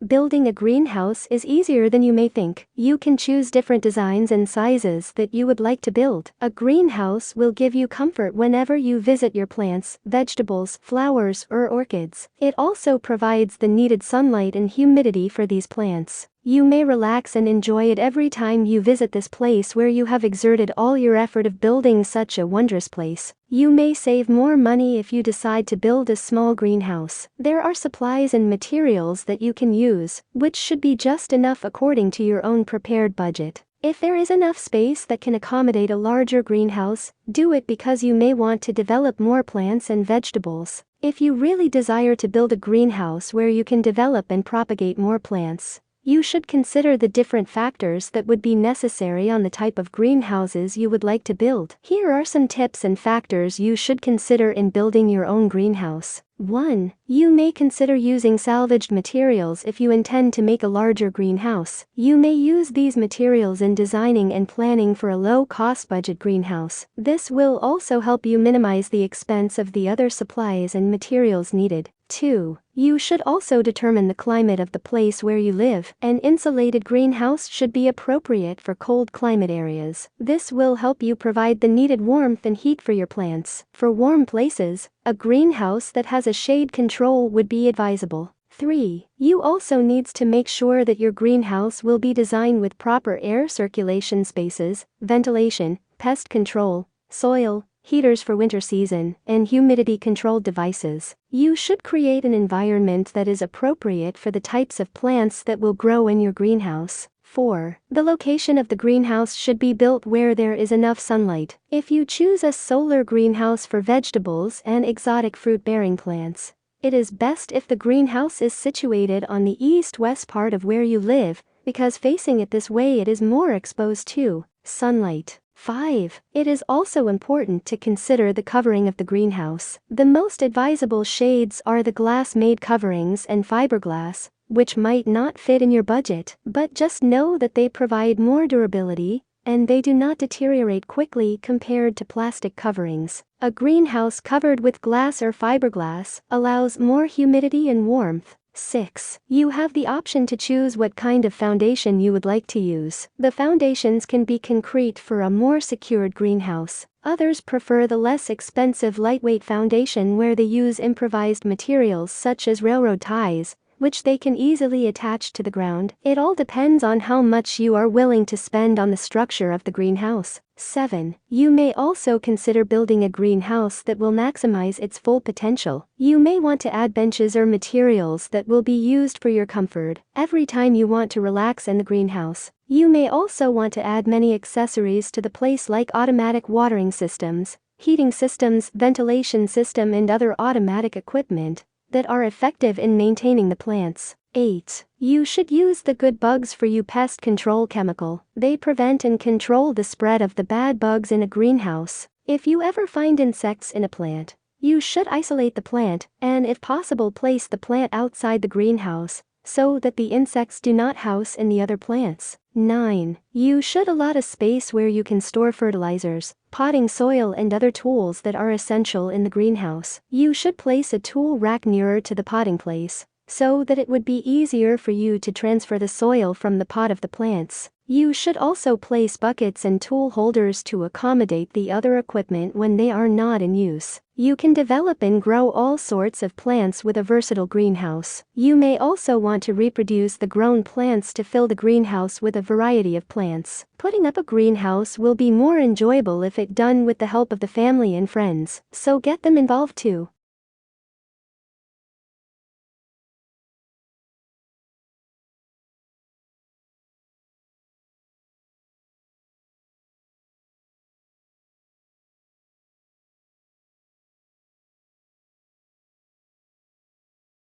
Building a greenhouse is easier than you may think. You can choose different designs and sizes that you would like to build. A greenhouse will give you comfort whenever you visit your plants, vegetables, flowers, or orchids. It also provides the needed sunlight and humidity for these plants. You may relax and enjoy it every time you visit this place where you have exerted all your effort of building such a wondrous place. You may save more money if you decide to build a small greenhouse. There are supplies and materials that you can use, which should be just enough according to your own prepared budget. If there is enough space that can accommodate a larger greenhouse, do it because you may want to develop more plants and vegetables. If you really desire to build a greenhouse where you can develop and propagate more plants, you should consider the different factors that would be necessary on the type of greenhouses you would like to build. Here are some tips and factors you should consider in building your own greenhouse. 1. You may consider using salvaged materials if you intend to make a larger greenhouse. You may use these materials in designing and planning for a low-cost budget greenhouse. This will also help you minimize the expense of the other supplies and materials needed. 2. You should also determine the climate of the place where you live. An insulated greenhouse should be appropriate for cold climate areas. This will help you provide the needed warmth and heat for your plants. For warm places, a greenhouse that has a shade control would be advisable. 3. You also needs to make sure that your greenhouse will be designed with proper air circulation spaces, ventilation, pest control, soil, heaters for winter season, and humidity control devices. You should create an environment that is appropriate for the types of plants that will grow in your greenhouse. 4. The location of the greenhouse should be built where there is enough sunlight. If you choose a solar greenhouse for vegetables and exotic fruit-bearing plants, it is best if the greenhouse is situated on the east-west part of where you live, because facing it this way it is more exposed to sunlight. 5. It is also important to consider the covering of the greenhouse. The most advisable shades are the glass-made coverings and fiberglass, which might not fit in your budget, but just know that they provide more durability, and they do not deteriorate quickly compared to plastic coverings. A greenhouse covered with glass or fiberglass allows more humidity and warmth. 6. You have the option to choose what kind of foundation you would like to use. The foundations can be concrete for a more secured greenhouse. Others prefer the less expensive lightweight foundation where they use improvised materials such as railroad ties, which they can easily attach to the ground. It all depends on how much you are willing to spend on the structure of the greenhouse. 7. You may also consider building a greenhouse that will maximize its full potential. You may want to add benches or materials that will be used for your comfort every time you want to relax in the greenhouse. You may also want to add many accessories to the place like automatic watering systems, heating systems, ventilation system, and other automatic equipment that are effective in maintaining the plants. 8. You should use the good bugs for you pest control chemical. They prevent and control the spread of the bad bugs in a greenhouse. If you ever find insects in a plant, you should isolate the plant, and if possible place the plant outside the greenhouse, so that the insects do not house in the other plants. 9. You should allot a space where you can store fertilizers, potting soil, and other tools that are essential in the greenhouse. You should place a tool rack nearer to the potting place, so that it would be easier for you to transfer the soil from the pot of the plants. You should also place buckets and tool holders to accommodate the other equipment when they are not in use. You can develop and grow all sorts of plants with a versatile greenhouse. You may also want to reproduce the grown plants to fill the greenhouse with a variety of plants. Putting up a greenhouse will be more enjoyable if it done with the help of the family and friends, so get them involved too.